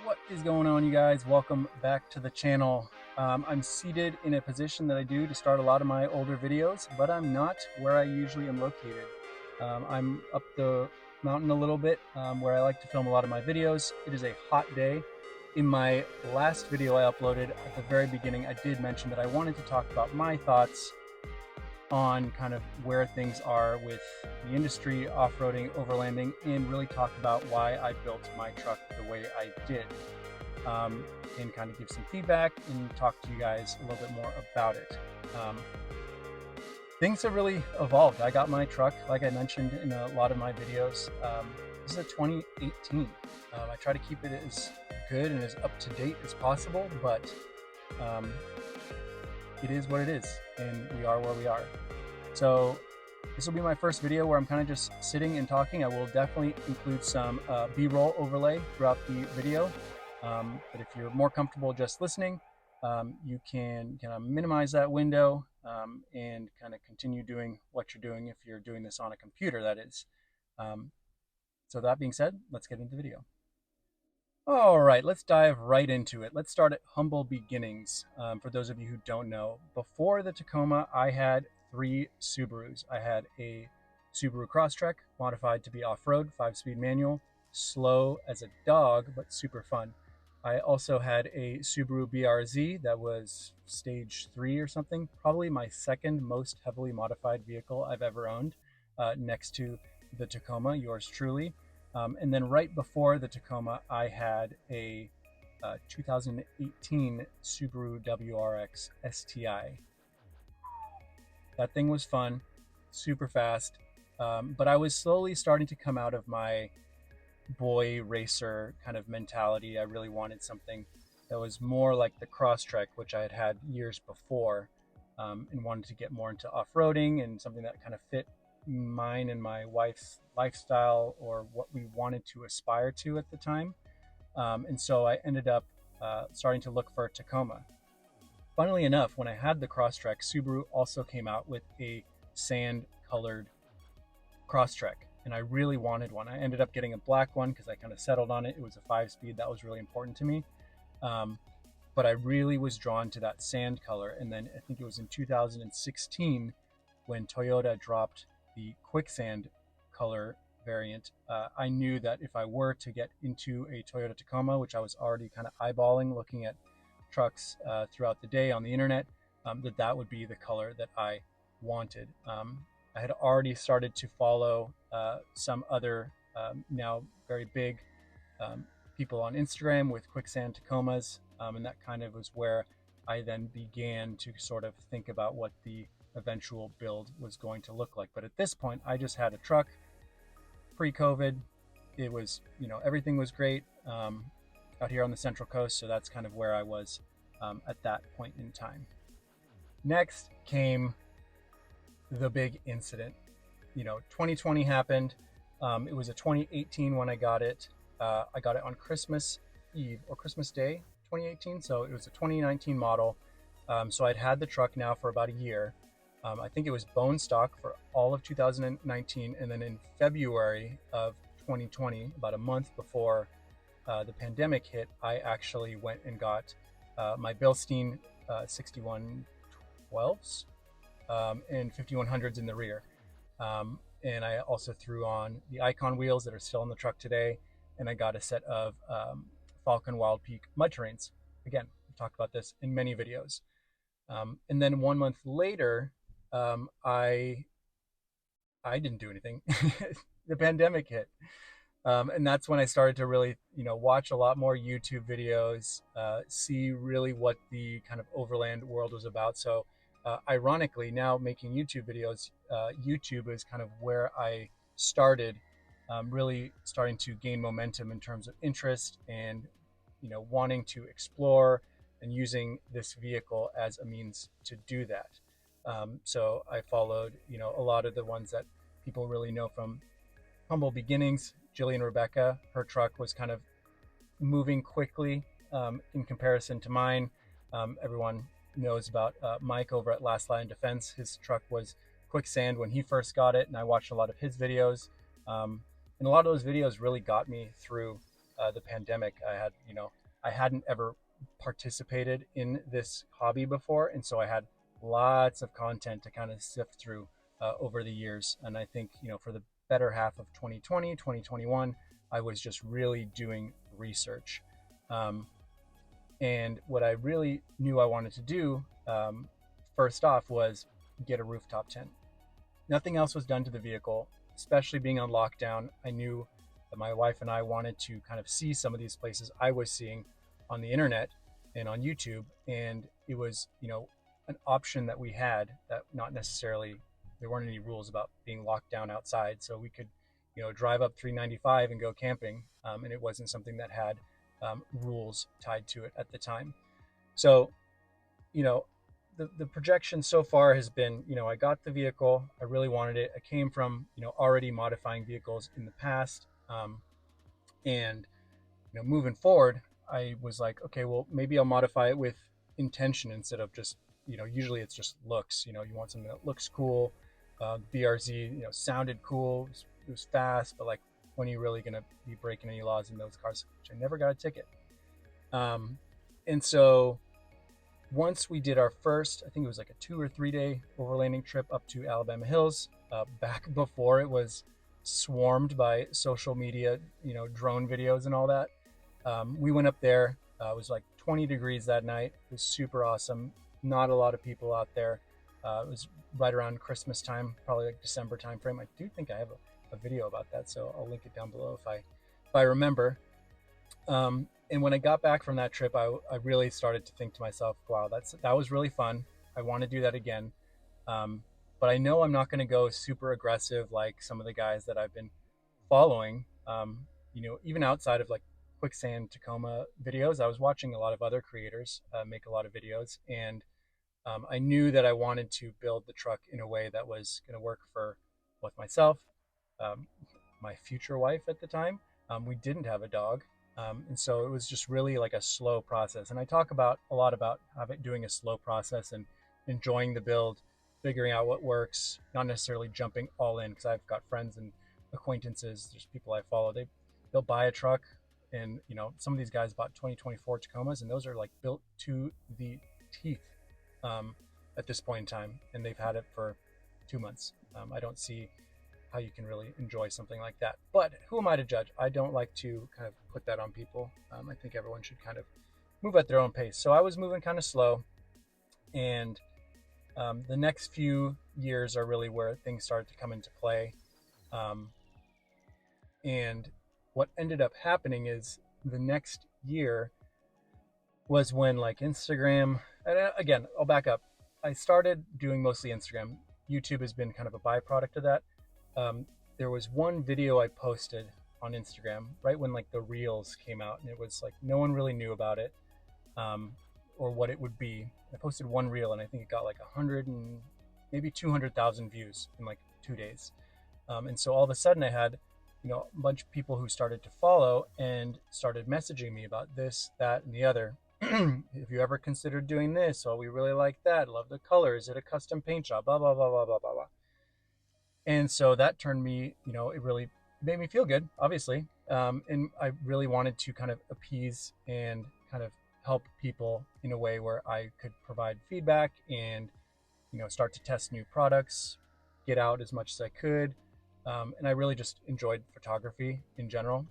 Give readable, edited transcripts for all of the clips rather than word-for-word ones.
What is going on, you guys? Welcome back to the channel. I'm seated in a position that I do to start a lot of my older videos, but I'm not where I usually am located. I'm up the mountain a little bit where I like to film a lot of my videos. It is a hot day. In my last video I uploaded at the very beginning, I did mention that I wanted to talk about my thoughts on kind of where things are with the industry, off-roading, overlanding, and really talk about why I built my truck the way I did, and kind of give some feedback and talk to you guys a little bit more about it. Things have really evolved. I got my truck, like I mentioned in a lot of my videos. This is a 2018. I try to keep it as good and as up to date as possible, but it is what it is, and we are where we are. So this will be my first video where I'm kind of just sitting and talking. I will definitely include some B-roll overlay throughout the video, but if you're more comfortable just listening, you can kind of minimize that window and kind of continue doing what you're doing if you're doing this on a computer, that is. So that being said, let's get into the video. All right, let's dive right into it. Let's start at humble beginnings. For those of you who don't know, before the Tacoma, I had 3 Subarus. I had a Subaru Crosstrek, modified to be off-road, 5-speed manual, slow as a dog, but super fun. I also had a Subaru BRZ that was stage 3 or something, probably my second most heavily modified vehicle I've ever owned, next to the Tacoma, yours truly. And then right before the Tacoma, I had a 2018 Subaru WRX STI. That thing was fun, super fast, but I was slowly starting to come out of my boy racer kind of mentality. I really wanted something that was more like the Crosstrek, which I had had years before, and wanted to get more into off-roading and something that kind of fit mine and my wife's lifestyle, or what we wanted to aspire to at the time. And so I ended up starting to look for a Tacoma. Funnily enough, when I had the Crosstrek, Subaru also came out with a sand colored Crosstrek, and I really wanted one. I ended up getting a black one because I kind of settled on it. It was a 5-speed. That was really important to me. But I really was drawn to that sand color. And then I think it was in 2016 when Toyota dropped the quicksand color variant. I knew that if I were to get into a Toyota Tacoma, which I was already kind of eyeballing, looking at trucks throughout the day on the internet, that would be the color that I wanted. I had already started to follow some other now very big people on Instagram with quicksand Tacomas, and that kind of was where I then began to sort of think about what the eventual build was going to look like. But at this point, I just had a truck. Pre-COVID, it was, everything was great out here on the Central Coast, so that's kind of where I was at that point in time. Next came the big incident. 2020 happened. It was a 2018 when I got it. I got it on Christmas Eve or Christmas Day 2018, so it was a 2019 model. So I'd had the truck now for about a year. I think it was bone stock for all of 2019, and then in February of 2020, about a month before the pandemic hit, I actually went and got my Bilstein 6112s and 5100s in the rear. And I also threw on the Icon wheels that are still in the truck today, and I got a set of Falcon Wild Peak mud terrains. Again, we've talked about this in many videos. And then 1 month later, I didn't do anything. The pandemic hit. And that's when I started to really, watch a lot more YouTube videos, see really what the kind of overland world was about. So ironically, now making YouTube videos, YouTube is kind of where I started, really starting to gain momentum in terms of interest and, wanting to explore and using this vehicle as a means to do that. So I followed, a lot of the ones that people really know from humble beginnings. Jillian Rebecca, her truck was kind of moving quickly in comparison to mine. Everyone knows about Mike over at Last Line Defense. His truck was quicksand when he first got it, and I watched a lot of his videos. And a lot of those videos really got me through the pandemic, I hadn't ever participated in this hobby before, and so I had lots of content to kind of sift through over the years. And I think, for the better half of 2020, 2021, I was just really doing research. Um, and what I really knew I wanted to do, first off, was get a rooftop tent. Nothing else was done to the vehicle, especially being on lockdown. I knew that my wife and I wanted to kind of see some of these places I was seeing on the internet and on YouTube. And it was, an option that we had, that not necessarily, there weren't any rules about being locked down outside. So we could, drive up 395 and go camping. And it wasn't something that had rules tied to it at the time. So, you know, the projection so far has been, I got the vehicle, I really wanted it. I came from, already modifying vehicles in the past. And, moving forward, I was like, okay, well, maybe I'll modify it with intention instead of just, usually it's just looks. You want something that looks cool. BRZ, sounded cool. It was fast, but like, when are you really going to be breaking any laws in those cars? Which I never got a ticket. And so once we did our first, I think it was like a 2 or 3 day overlanding trip up to Alabama Hills, back before it was swarmed by social media, drone videos and all that. We went up there. It was like 20 degrees that night. It was super awesome. Not a lot of people out there. It was right around Christmas time, probably like December time frame. I do think I have a video about that, so I'll link it down below if I remember. And when I got back from that trip, I really started to think to myself, wow, that was really fun. I want to do that again. But I know I'm not going to go super aggressive like some of the guys that I've been following. Even outside of like quicksand Tacoma videos, I was watching a lot of other creators make a lot of videos. And I knew that I wanted to build the truck in a way that was going to work for both myself, my future wife at the time. We didn't have a dog. And so it was just really like a slow process. And I talk a lot about doing a slow process and enjoying the build, figuring out what works, not necessarily jumping all in, because I've got friends and acquaintances. There's people I follow. They'll buy a truck, and some of these guys bought 2024 Tacomas, and those are like built to the teeth at this point in time, and they've had it for 2 months. I don't see how you can really enjoy something like that. But who am I to judge? I don't like to kind of put that on people. I think everyone should kind of move at their own pace. So I was moving kind of slow, and the next few years are really where things started to come into play. And what ended up happening is the next year was when like Instagram, and again, I'll back up. I started doing mostly Instagram. YouTube has been kind of a byproduct of that. There was one video I posted on Instagram right when like the Reels came out, and it was like no one really knew about it or what it would be. I posted one reel, and I think it got like 100 and maybe 200,000 views in like 2 days. And so all of a sudden I had a bunch of people who started to follow and started messaging me about this, that, and the other. Have you ever considered doing this? Oh, we really like that. Love the color. Is it a custom paint job? Blah, blah, blah, blah, blah, blah, blah. And so that turned me, it really made me feel good, obviously. And I really wanted to kind of appease and kind of help people in a way where I could provide feedback and, start to test new products, get out as much as I could. And I really just enjoyed photography in general.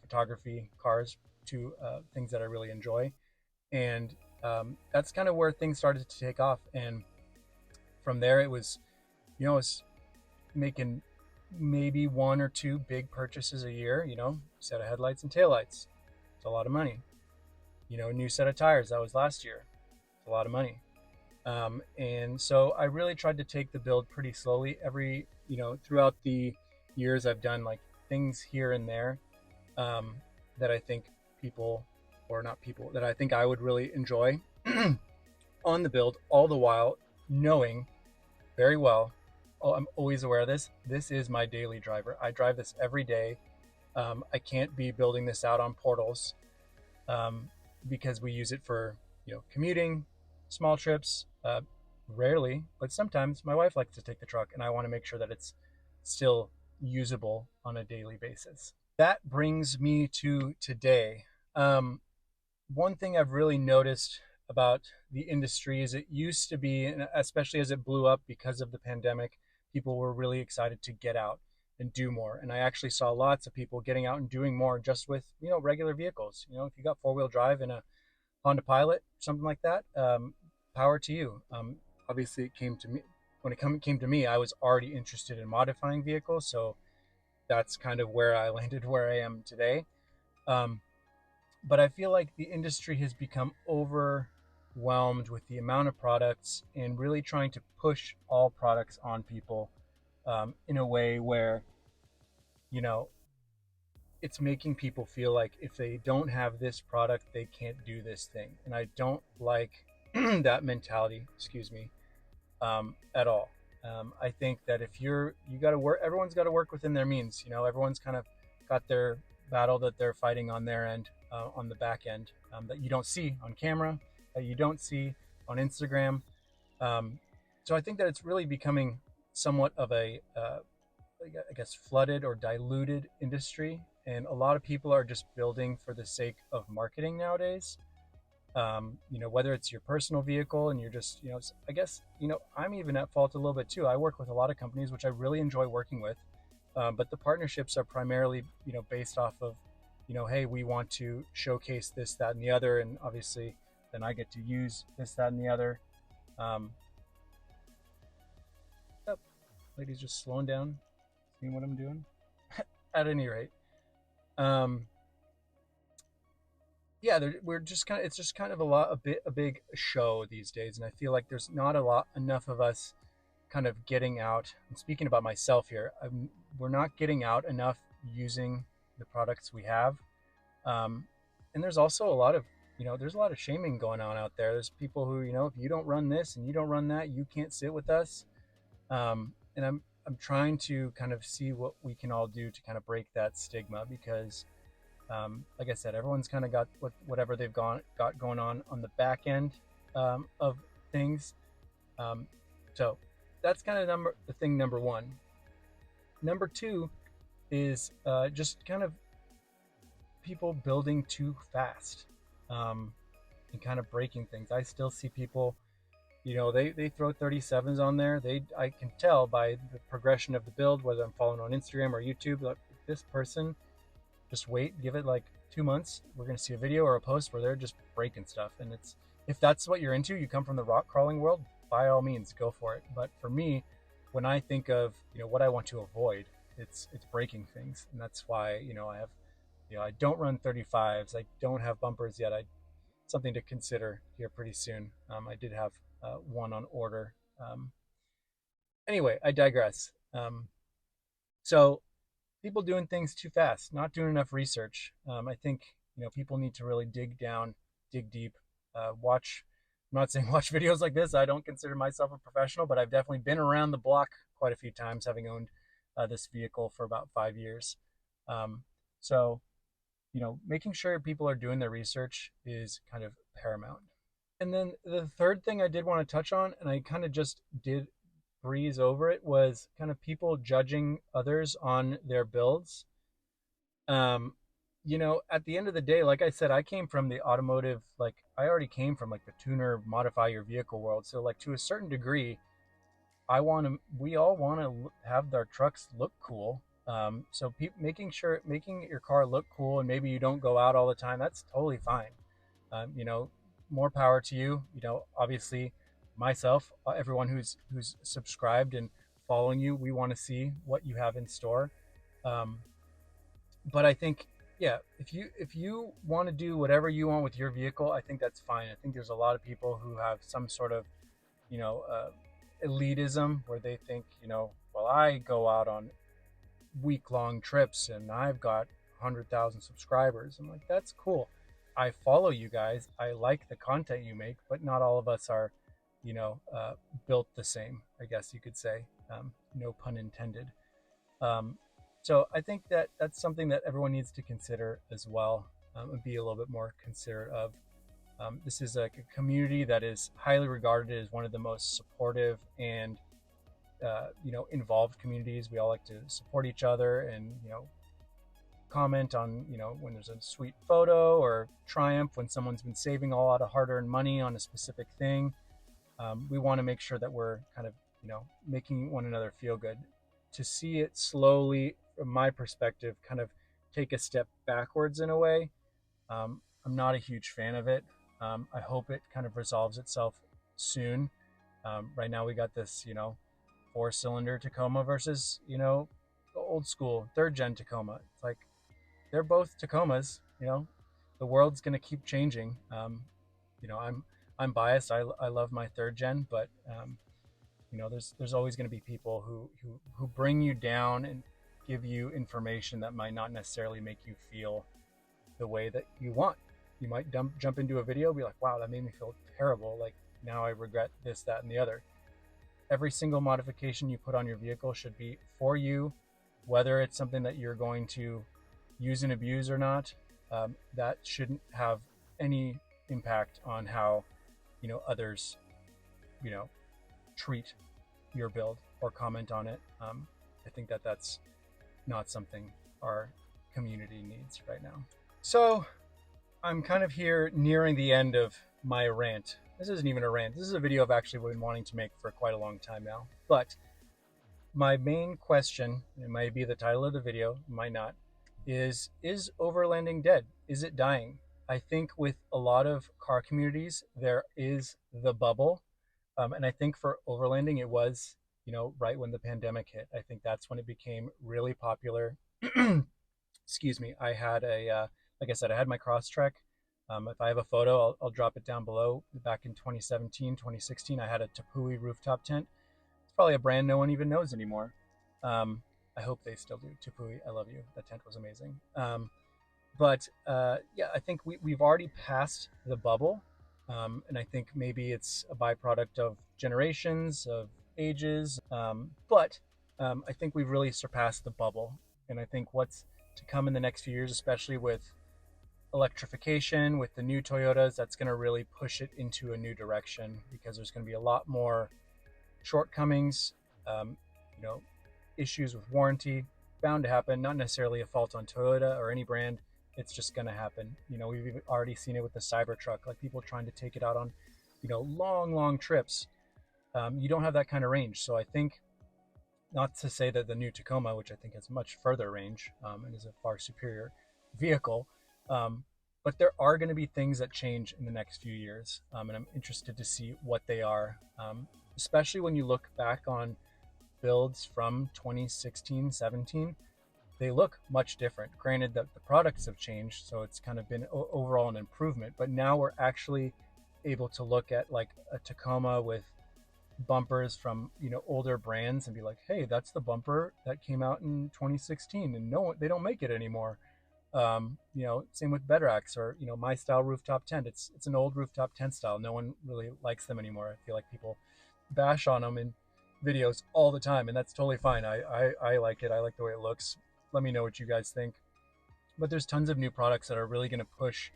Photography, cars, two things that I really enjoy. And that's kind of where things started to take off. And from there, it was, it was making maybe 1 or 2 big purchases a year, set of headlights and taillights. It's a lot of money. New set of tires, that was last year. It's a lot of money. And so I really tried to take the build pretty slowly. Throughout the years, I've done like things here and there that I think that I think I would really enjoy on the build, all the while knowing very well, I'm always aware of this. This is my daily driver. I drive this every day. I can't be building this out on portals because we use it for, commuting, small trips, rarely, but sometimes my wife likes to take the truck, and I want to make sure that it's still usable on a daily basis. that brings me to today. One thing I've really noticed about the industry is it used to be, and especially as it blew up because of the pandemic, people were really excited to get out and do more. And I actually saw lots of people getting out and doing more just with, regular vehicles. If you got four-wheel drive in a Honda Pilot, something like that, power to you. Obviously, it came to me when it came to me. I was already interested in modifying vehicles, so that's kind of where I landed where I am today. Um, but I feel like the industry has become overwhelmed with the amount of products and really trying to push all products on people in a way where, you know, it's making people feel like if they don't have this product, they can't do this thing. And I don't like that mentality, excuse me, at all. I think that if you got to work, everyone's got to work within their means. Everyone's kind of got their battle that they're fighting on their end, on the back end, that you don't see on camera, that you don't see on Instagram. So I think that it's really becoming somewhat of a, I guess, flooded or diluted industry. And a lot of people are just building for the sake of marketing nowadays. Whether it's your personal vehicle and you're just, I guess, I'm even at fault a little bit too. I work with a lot of companies, which I really enjoy working with. But the partnerships are primarily, based off of, hey, we want to showcase this, that, and the other. And obviously then I get to use this, that, and the other. Yep. Lady's just slowing down, seeing what I'm doing. At any rate, yeah, we're just kind of, it's just kind of a big show these days. And I feel like there's not enough of us kind of getting out. I'm speaking about myself here. We're not getting out enough using the products we have. And there's also there's a lot of shaming going on out there. There's people who, if you don't run this and you don't run that, you can't sit with us. And I'm trying to kind of see what we can all do to kind of break that stigma, because like I said, everyone's kind of got whatever they've got going on the back end of things. So that's kind of the thing number one. Number two is just kind of people building too fast, and kind of breaking things. I still see people, they throw 37s on there. I can tell by the progression of the build, whether I'm following on Instagram or YouTube, that this person, just wait, give it like 2 months, we're going to see a video or a post where they're just breaking stuff. And if that's what you're into, you come from the rock crawling world, by all means, go for it. But for me, when I think of, what I want to avoid, it's breaking things. And that's why, I have, I don't run 35s. I don't have bumpers yet. Something to consider here pretty soon. I did have one on order. Anyway, I digress. So people doing things too fast, not doing enough research. I think, people need to really dig deep, watch. I'm not saying watch videos like this. I don't consider myself a professional, but I've definitely been around the block quite a few times, having owned this vehicle for about 5 years. So, making sure people are doing their research is kind of paramount. And then the third thing I did want to touch on, and I kind of just did breeze over it, was kind of people judging others on their builds. At the end of the day, like I said, I came from the automotive, I already came from like the tuner, modify your vehicle world. So like to a certain degree, we all want to have our trucks look cool. So making your car look cool, and maybe you don't go out all the time, that's totally fine. More power to you. Obviously myself, everyone who's subscribed and following you, we want to see what you have in store. But I think, yeah, if you want to do whatever you want with your vehicle, I think that's fine. I think there's a lot of people who have some sort of, elitism, where they think, well, I go out on week-long trips and I've got 100,000 subscribers. I'm like, that's cool. I follow you guys. I like the content you make, but not all of us are, built the same, I guess you could say. No pun intended. So I think that that's something that everyone needs to consider as well, and be a little bit more considerate of. This is a community that is highly regarded as one of the most supportive and involved communities. We all like to support each other and comment on, when there's a sweet photo, or triumph when someone's been saving a lot of hard-earned money on a specific thing. We want to make sure that we're kind of, making one another feel good. To see it slowly, from my perspective, kind of take a step backwards in a way, I'm not a huge fan of it. I hope it kind of resolves itself soon. Right now we got this, 4-cylinder Tacoma versus, old school 3rd-gen Tacoma. It's like, they're both Tacomas. The world's going to keep changing. I'm biased. I love my 3rd-gen, but there's always going to be people who bring you down and give you information that might not necessarily make you feel the way that you want. You might jump into a video, be like, wow, that made me feel terrible. Like, now I regret this, that, and the other. Every single modification you put on your vehicle should be for you, whether it's something that you're going to use and abuse or not. That shouldn't have any impact on how, others, treat your build or comment on it. I think that that's not something our community needs right now. So I'm kind of here nearing the end of my rant. This isn't even a rant. This is a video I've actually been wanting to make for quite a long time now. But my main question, it might be the title of the video, it might not, is overlanding dead? Is it dying? I think with a lot of car communities, there is the bubble. And I think for overlanding, it was, right when the pandemic hit. I think that's when it became really popular. Excuse me. I had like I said, I had my Crosstrek. If I have a photo, I'll drop it down below. Back in 2017, 2016, I had a Tepui rooftop tent. It's probably a brand no one even knows anymore. I hope they still do. Tepui, I love you. That tent was amazing. But yeah, I think we've already passed the bubble. And I think maybe it's a byproduct of generations, of ages. But I think we've really surpassed the bubble. And I think what's to come in the next few years, especially with electrification, with the new Toyotas, that's going to really push it into a new direction, because there's going to be a lot more shortcomings, issues with warranty, bound to happen. Not necessarily a fault on Toyota or any brand. It's just going to happen. We've already seen it with the Cybertruck, like people trying to take it out on, long trips. You don't have that kind of range. So I think, not to say that the new Tacoma, which I think has much further range and is a far superior vehicle, but there are going to be things that change in the next few years. And I'm interested to see what they are, especially when you look back on builds from 2016, 17. They look much different. Granted that the products have changed, so it's kind of been overall an improvement, but now we're actually able to look at like a Tacoma with bumpers from older brands and be like, hey, that's the bumper that came out in 2016, and no, they don't make it anymore. Same with Bedrocks, or my style rooftop tent. It's an old rooftop tent style. No one really likes them anymore. I feel like people bash on them in videos all the time, and that's totally fine. I like it. I like the way it looks. Let me know what you guys think. But there's tons of new products that are really going to push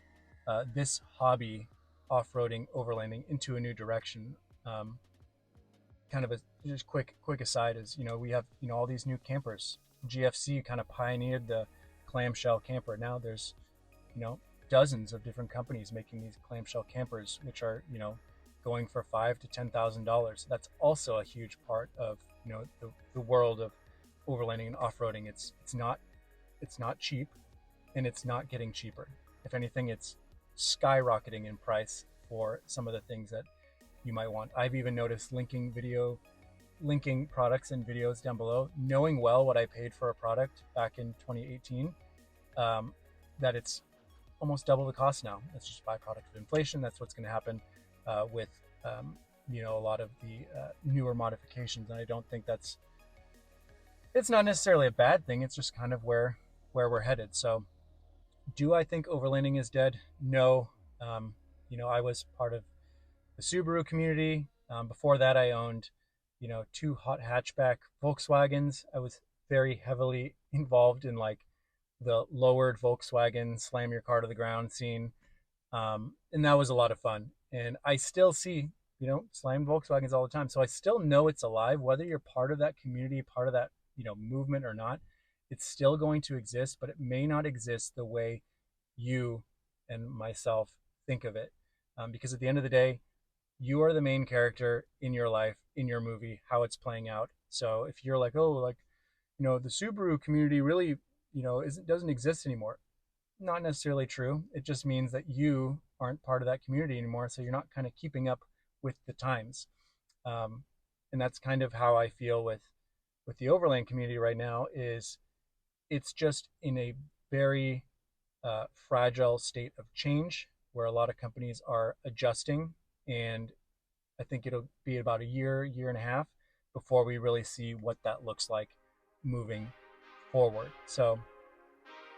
this hobby, off-roading, overlanding, into a new direction. Kind of a just quick aside is, we have all these new campers. GFC kind of pioneered the clamshell camper. Now there's dozens of different companies making these clamshell campers, which are going for $5,000 to $10,000. That's also a huge part of the world of overlanding and off-roading. It's not cheap, and it's not getting cheaper. If anything, it's skyrocketing in price for some of the things that you might want. I've even noticed linking products and videos down below, knowing well what I paid for a product back in 2018, that it's almost double the cost now. That's just byproduct of inflation. That's what's going to happen with a lot of the newer modifications, and I don't think it's not necessarily a bad thing. It's just kind of where we're headed. So do I think overlanding is dead? No. I was part of the Subaru community. Before that, I owned, 2 hot hatchback Volkswagens. I was very heavily involved in like the lowered Volkswagen slam your car to the ground scene. And that was a lot of fun. And I still see, slammed Volkswagens all the time. So I still know it's alive, whether you're part of that community, part of that, movement or not. It's still going to exist, but it may not exist the way you and myself think of it. Because at the end of the day, you are the main character in your life, in your movie, how it's playing out. So if you're like, oh, like, the Subaru community really, doesn't exist anymore. Not necessarily true. It just means that you aren't part of that community anymore. So you're not kind of keeping up with the times. Um, and that's kind of how I feel with the overland community right now. Is it's just in a very fragile state of change where a lot of companies are adjusting, and I think it'll be about a year and a half before we really see what that looks like moving forward. So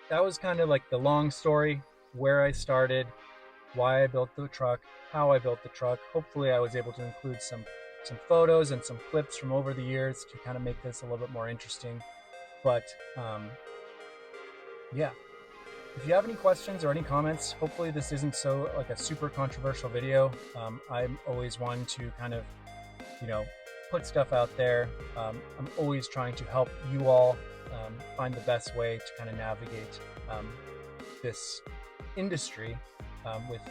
that was kind of like the long story, where I started, why I built the truck, how I built the truck. Hopefully I was able to include some photos and some clips from over the years to kind of make this a little bit more interesting. But yeah, if you have any questions or any comments, hopefully this isn't so like a super controversial video. I'm always one to kind of, put stuff out there. I'm always trying to help you all find the best way to kind of navigate this industry with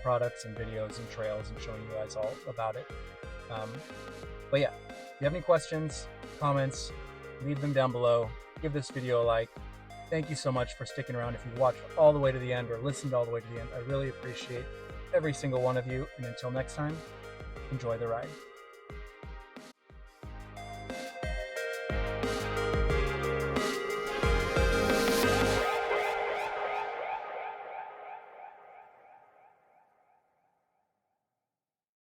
products and videos and trails, and showing you guys all about it. But yeah, if you have any questions, comments, leave them down below. Give this video a like. Thank you so much for sticking around. If you watched all the way to the end or listened all the way to the end, I really appreciate every single one of you. And until next time, enjoy the ride.